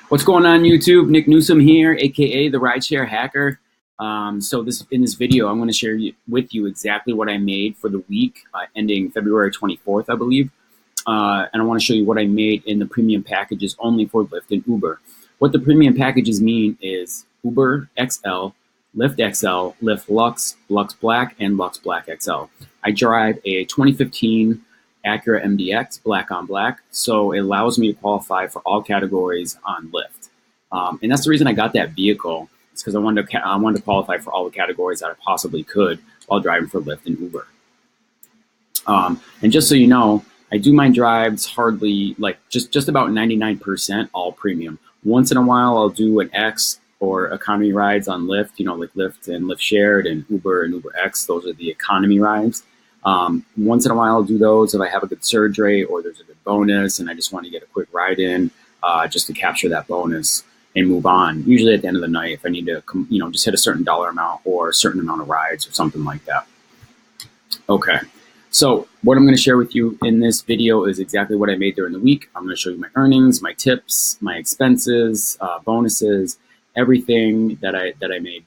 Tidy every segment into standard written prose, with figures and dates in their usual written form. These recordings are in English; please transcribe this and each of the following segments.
What's going on, YouTube? Nick Newsom here, aka the Rideshare Hacker. In this video, I'm going to share with you exactly what I made for the week ending February 24th, I believe. And I want to show you what I made in the premium packages only for Lyft and Uber. What the premium packages mean is Uber XL, Lyft XL, Lyft Lux, Lux Black, and Lux Black XL. I drive a 2015 Acura MDX, black on black, so it allows me to qualify for all categories on Lyft. And that's the reason I got that vehicle. It's because I wanted to qualify for all the categories that I possibly could while driving for Lyft and Uber. And just so you know, I do my drives hardly, like just about 99% all premium. Once in a while, I'll do an X or economy rides on Lyft, like Lyft and Lyft Shared and Uber X. Those are the economy rides. Once in a while, I'll do those if I have a good surge rate or there's a good bonus and I just want to get a quick ride in just to capture that bonus and move on. Usually at the end of the night, if I need to, just hit a certain dollar amount or a certain amount of rides or something like that. Okay. So what I'm going to share with you in this video is exactly what I made during the week. I'm going to show you my earnings, my tips, my expenses, bonuses, everything that I made.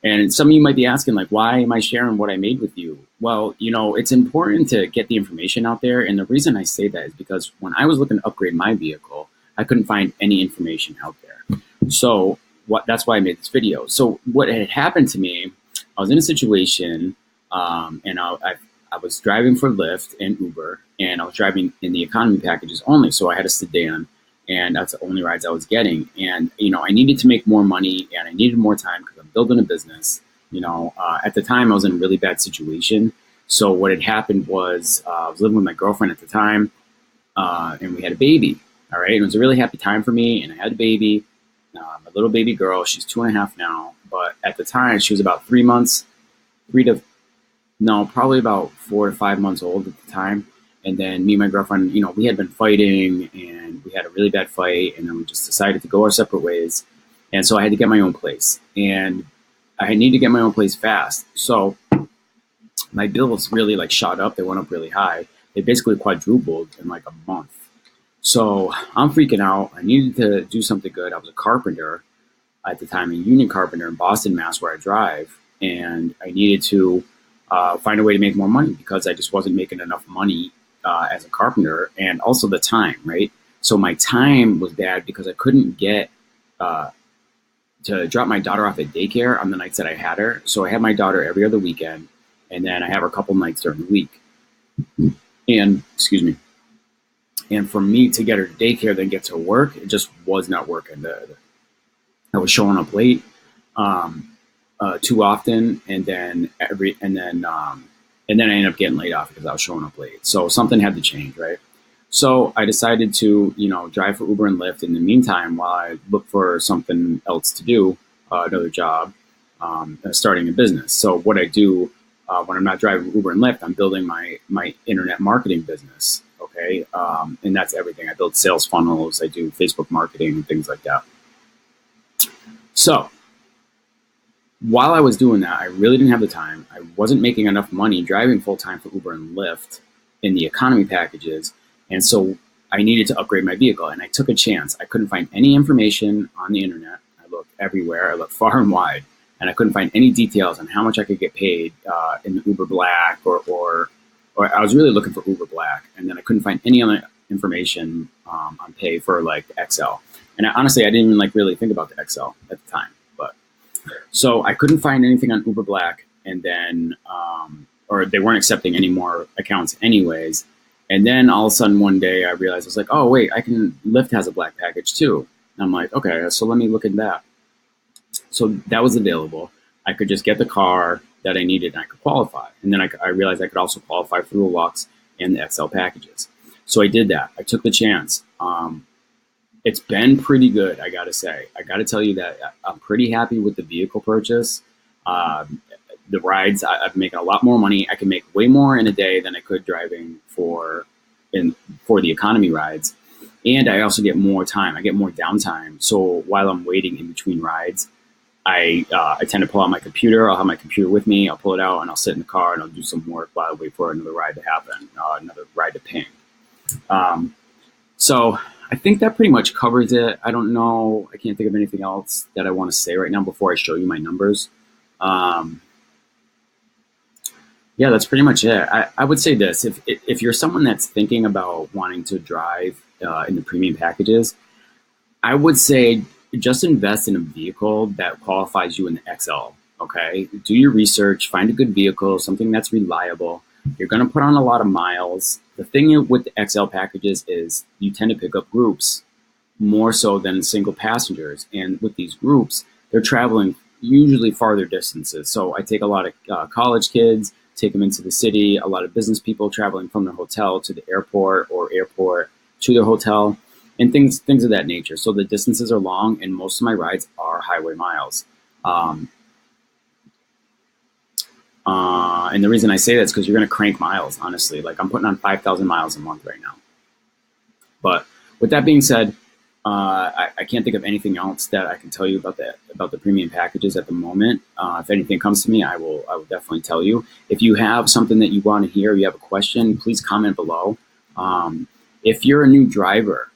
And some of you might be asking, like, why am I sharing what I made with you? Well, it's important to get the information out there. And the reason I say that is because when I was looking to upgrade my vehicle, I couldn't find any information out there. So that's why I made this video. So what had happened to me, I was in a situation and I was driving for Lyft and Uber, and I was driving in the economy packages only. So I had a sedan, and that's the only rides I was getting. And, I needed to make more money and I needed more time because I'm building a business. At the time I was in a really bad situation. So what had happened was I was living with my girlfriend at the time and we had a baby. All right. It was a really happy time for me. And I had a baby, my little baby girl. She's 2.5 now. But at the time she was about 3 months, probably about 4 to 5 months old at the time. And then me and my girlfriend, we had been fighting and we had a really bad fight. And then we just decided to go our separate ways. And so I had to get my own place. And I needed to get my own place fast. So my bills really shot up. They went up really high. They basically quadrupled in like a month. So I'm freaking out. I needed to do something good. I was a carpenter at the time, a union carpenter in Boston, Mass, where I drive. And I needed to find a way to make more money because I just wasn't making enough money as a carpenter, and also the time, right? So my time was bad because I couldn't get to drop my daughter off at daycare on the nights that I had her. So I had my daughter every other weekend, and then I have her a couple nights during the week. And, excuse me. And for me to get her to daycare, then get to work, it just was not working. I was showing up late too often, and then I ended up getting laid off because I was showing up late. So something had to change, right? So I decided to, drive for Uber and Lyft in the meantime while I look for something else to do, another job, starting a business. So what I do when I'm not driving Uber and Lyft, I'm building my internet marketing business, okay? And that's everything. I build sales funnels, I do Facebook marketing and things like that. So while I was doing that, I really didn't have the time. I wasn't making enough money driving full-time for Uber and Lyft in the economy packages. And so I needed to upgrade my vehicle, and I took a chance. I couldn't find any information on the internet. I looked everywhere. I looked far and wide, and I couldn't find any details on how much I could get paid in the Uber Black or I was really looking for Uber Black, and then I couldn't find any other information on pay for like XL. And honestly, I didn't even really think about the XL at the time. So I couldn't find anything on Uber Black, and then, or they weren't accepting any more accounts anyways. And then all of a sudden one day I realized, I was like, oh wait, Lyft has a black package too. And I'm like, okay, so let me look at that. So that was available. I could just get the car that I needed and I could qualify. And then I realized I could also qualify for the Lux and the XL packages. So I did that. I took the chance. It's been pretty good, I gotta say. I gotta tell you that I'm pretty happy with the vehicle purchase. The rides, I'm making a lot more money. I can make way more in a day than I could driving for the economy rides. And I also get more time. I get more downtime. So while I'm waiting in between rides, I tend to pull out my computer. I'll have my computer with me. I'll pull it out and I'll sit in the car and I'll do some work while I wait for another ride to happen, another ride to ping. So I think that pretty much covers it. I don't know. I can't think of anything else that I want to say right now before I show you my numbers. Um, yeah, that's pretty much it. I would say this: if you're someone that's thinking about wanting to drive in the premium packages, I would say just invest in a vehicle that qualifies you in the XL. Okay, do your research, find a good vehicle, something that's reliable. You're going to put on a lot of miles. The thing with the XL packages is you tend to pick up groups more so than single passengers. And with these groups, they're traveling usually farther distances. So I take a lot of college kids, take them into the city, a lot of business people traveling from their hotel to the airport or airport to their hotel, and things of that nature. So the distances are long, and most of my rides are highway miles. Um, and the reason I say that is because you're going to crank miles, honestly. Like I'm putting on 5,000 miles a month right now. But with that being said, I can't think of anything else that I can tell you about the premium packages at the moment. If anything comes to me, I will definitely tell you. If you have something that you want to hear, you have a question, please comment below. If you're a new driver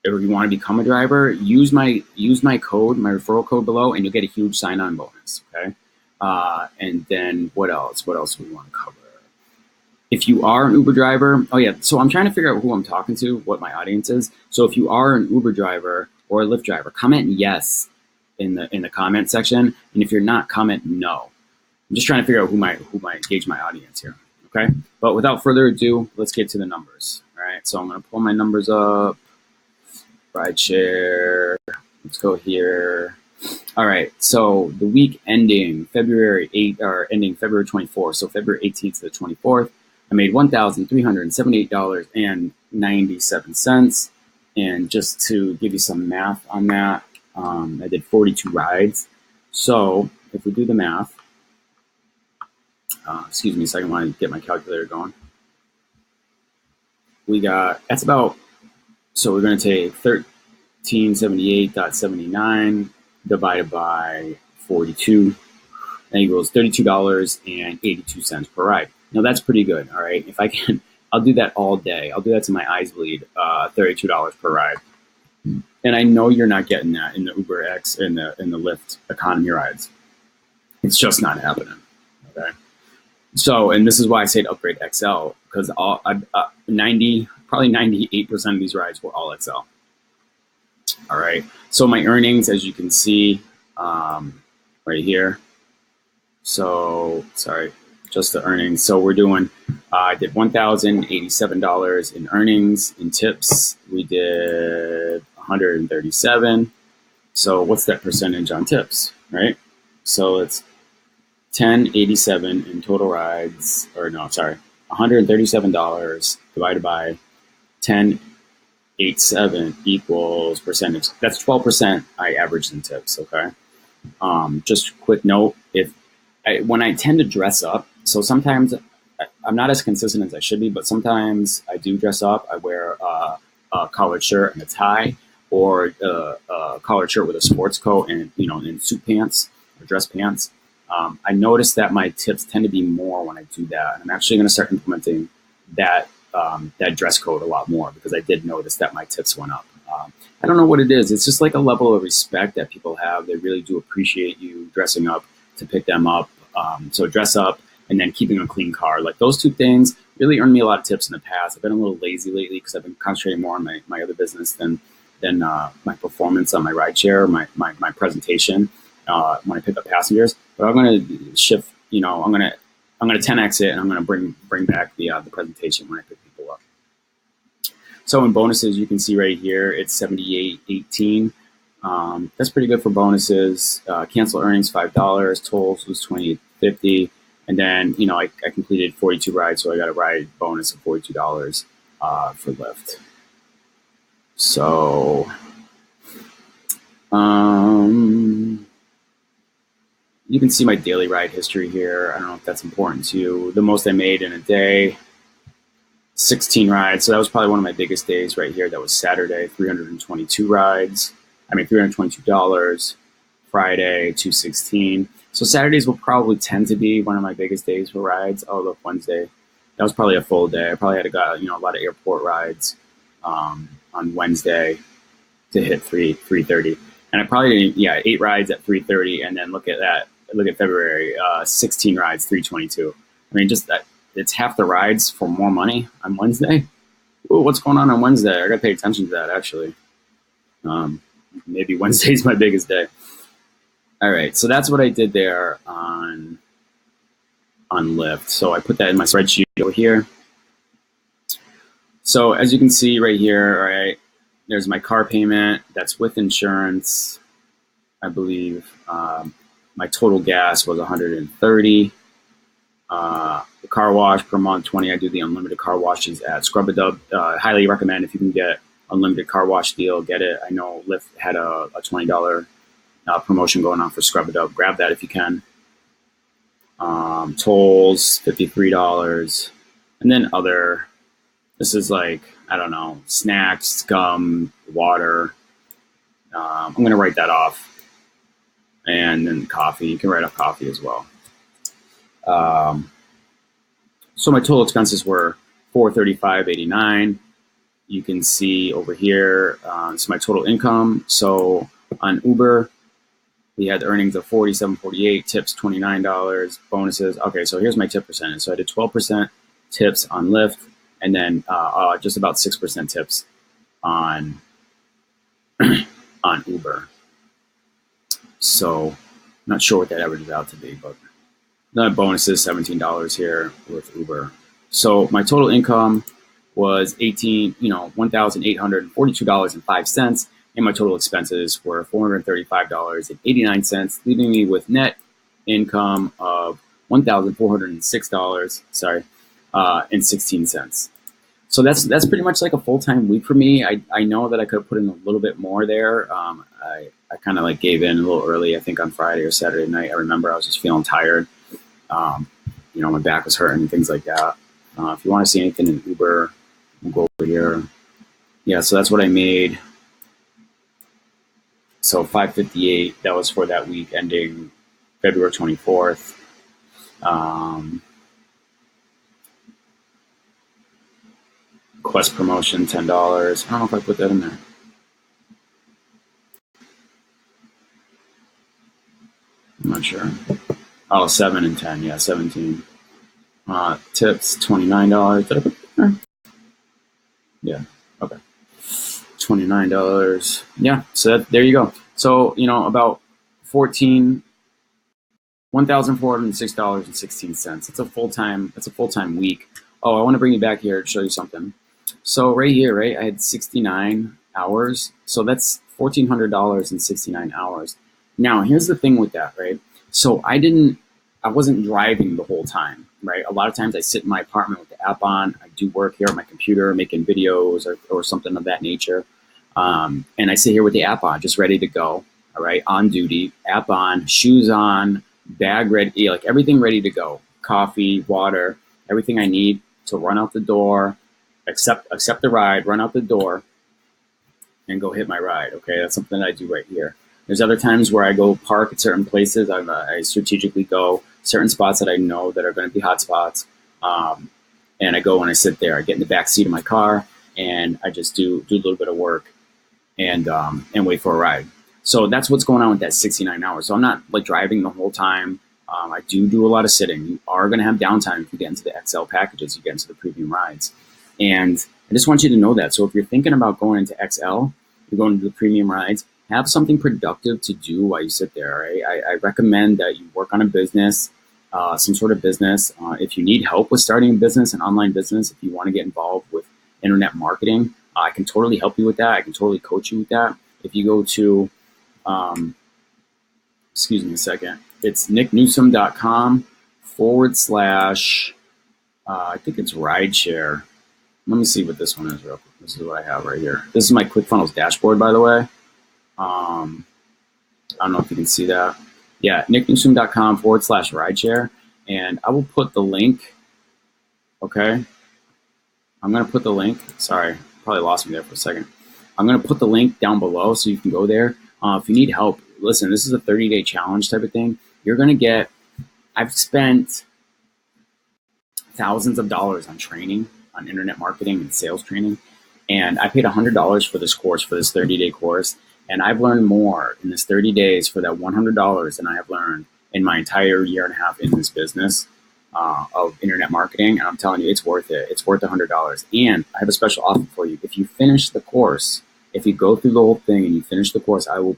or you want to become a driver, use my code, my referral code below, and you'll get a huge sign-on bonus. Okay. And then what else? What else do we want to cover? If you are an Uber driver, oh yeah, so I'm trying to figure out who I'm talking to, what my audience is. So if you are an Uber driver or a Lyft driver, comment yes in the comment section, and if you're not, comment no. I'm just trying to figure out who might gauge my audience here. Okay, but without further ado, let's get to the numbers. All right, so I'm gonna pull my numbers up. Ride share. Let's go here. All right, so the week ending February 8th or ending February 24th, so February 18th to the 24th, I made $1,378.97. And just to give you some math on that, I did 42 rides. So if we do the math, excuse me a second, I want to get my calculator going. That's about, so we're going to take 1378.79 divided by 42. That equals $32.82 per ride. Now that's pretty good. All right. If I can, I'll do that all day. I'll do that till my eyes bleed. $32 per ride. And I know you're not getting that in the Uber X in the Lyft economy rides. It's just not happening. Okay. So, and this is why I say to upgrade XL, because probably 98% of these rides were all XL. All right. So my earnings, as you can see, right here. So sorry, just the earnings. So we're doing, I did $1,087 in earnings. In tips, we did 137. So what's that percentage on tips, right? So it's 1087 in total rides, or no, sorry, $137 divided by 1087 equals percentage. That's 12% I averaged in tips, okay? Just a quick note, when I tend to dress up, so sometimes I'm not as consistent as I should be, but sometimes I do dress up. I wear a collared shirt and a tie, or a collared shirt with a sports coat and in suit pants or dress pants. I noticed that my tips tend to be more when I do that, and I'm actually going to start implementing that dress code a lot more, because I did notice that my tips went up. I don't know what it is. It's just like a level of respect that people have. They really do appreciate you dressing up to pick them up. So dress up and then keeping a clean car. Like those two things really earned me a lot of tips in the past. I've been a little lazy lately because I've been concentrating more on my other business than my performance on my rideshare, my presentation when I pick up passengers. But I'm going to shift. I'm going to 10x it, and I'm going to bring back the presentation when I pick people up. So in bonuses, you can see right here, it's 78.18. That's pretty good for bonuses. Cancel earnings, $5. Tolls was $28.50. And then, I completed 42 rides, so I got a ride bonus of $42 for Lyft. So, you can see my daily ride history here. I don't know if that's important to you. The most I made in a day, 16 rides. So that was probably one of my biggest days right here. That was Saturday, 322 rides. $322. Friday, 216. So Saturdays will probably tend to be one of my biggest days for rides. Oh, look, Wednesday. That was probably a full day. I probably had a lot of airport rides on on Wednesday to hit 330. And I probably did, 8 rides at 330, and then look at that. Look at February, 16 rides, 322. I mean, just that it's half the rides for more money on Wednesday. Ooh, what's going on Wednesday? I got to pay attention to that actually. Maybe Wednesday's my biggest day. All right, so that's what I did there on Lyft. So I put that in my spreadsheet over here. So as you can see right here, all right, there's my car payment. That's with insurance, I believe. My total gas was 130. The car wash per month, 20. I do the unlimited car washes at Scrub-A-Dub. Highly recommend if you can get unlimited car wash deal, get it. I know Lyft had a $20 promotion going on for Scrub-A-Dub. Grab that if you can. Tolls, $53. And then other, this is like, I don't know, snacks, gum, water. I'm going to write that off. And then coffee, you can write off coffee as well. So my total expenses were $435.89. You can see over here, it's my total income. So on Uber, we had earnings of $47.48, tips $29, bonuses. Okay, so here's my tip percentage. So I did 12% tips on Lyft, and then just about 6% tips on on Uber. So not sure what that averages out to be, but the bonus is $17 here with Uber. So my total income was $1,842.05, and my total expenses were $435.89, leaving me with net income of $1,406. And 16 cents. So that's pretty much like a full-time week for me. I know that I could have put in a little bit more there. I kind of like gave in a little early, I think on Friday or Saturday night. I remember I was just feeling tired. My back was hurting and things like that. If you want to see anything in Uber, we'll go over here. Yeah, so that's what I made. So $558, that was for that week ending February 24th. Quest promotion, $10. I don't know if I put that in there. I'm not sure. Oh, 7 and 10. Yeah, 17. Tips, $29. Did I put that there? Yeah. Okay. $29. Yeah. So there you go. So about $1,406.16. It's a full-time week. Oh, I want to bring you back here to show you something. So right here, right, I had 69 hours. So that's $1,400 hours. Now, here's the thing with that, right? So I wasn't driving the whole time, right? A lot of times I sit in my apartment with the app on. I do work here on my computer, making videos or something of that nature. And I sit here with the app on, just ready to go, all right, on duty, app on, shoes on, bag ready, like everything ready to go. Coffee, water, everything I need to run out the door, accept the ride, run out the door, and go hit my ride. Okay, that's something that I do right here. There's other times where I go park at certain places. I strategically go certain spots that I know that are going to be hot spots, and I go and I sit there. I get in the back seat of my car and I just do a little bit of work and wait for a ride. So that's what's going on with that 69 hours. So I'm not like driving the whole time. I do a lot of sitting. You are going to have downtime if you get into the XL packages, you get into the premium rides. And I just want you to know that. So if you're thinking about going into XL, you're going into the premium rides, have something productive to do while you sit there. Right? I recommend that you work on a business, some sort of business. If you need help with starting a business, an online business, if you want to get involved with internet marketing, I can totally help you with that. I can totally coach you with that. If you go to, excuse me a second, it's nicknewsome.com / I think it's rideshare. Let me see what this one is real quick. This is what I have right here. This is my ClickFunnels dashboard, by the way. I don't know if you can see that. Yeah, nicknewsome.com / rideshare. And I will put the link. Okay. I'm going to put the link. Sorry, probably lost me there for a second. I'm going to put the link down below so you can go there. If you need help, listen, this is a 30-day challenge type of thing. You're going to get, I've spent thousands of dollars on training, on internet marketing and sales training. And I paid $100 for this course, for this 30-day course. And I've learned more in this 30 days for that $100 than I have learned in my entire year and a half in this business of internet marketing. And I'm telling you, it's worth it. It's worth $100. And I have a special offer for you. If you finish the course, if you go through the whole thing and you finish the course, I will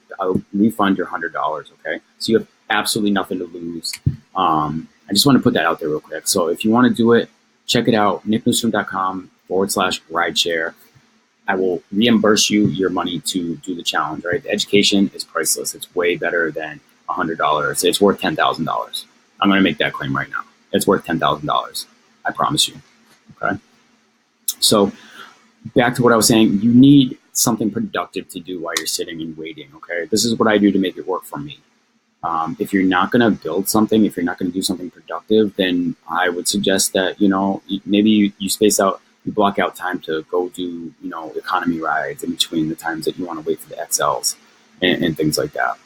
refund your $100. Okay, so you have absolutely nothing to lose. I just want to put that out there real quick. So if you want to do it, check it out, nicknewstrom.com/rideshare. I will reimburse you your money to do the challenge, right? The education is priceless. It's way better than $100. It's worth $10,000. I'm going to make that claim right now. It's worth $10,000. I promise you. Okay. So back to what I was saying, you need something productive to do while you're sitting and waiting. Okay. This is what I do to make it work for me. If you're not going to build something, if you're not going to do something productive, then I would suggest that, maybe you space out, you block out time to go do, economy rides in between the times that you want to wait for the XLs and things like that.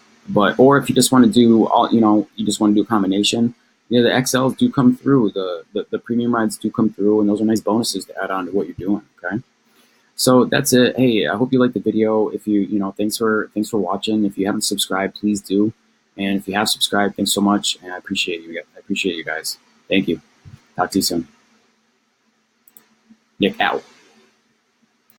Or if you just want to do you just want to do a combination, the XLs do come through, the premium rides do come through, and those are nice bonuses to add on to what you're doing. Okay. So that's it. Hey, I hope you liked the video. If thanks for watching. If you haven't subscribed, please do. And if you have subscribed, thanks so much. And I appreciate you. I appreciate you guys. Thank you. Talk to you soon. Nick out.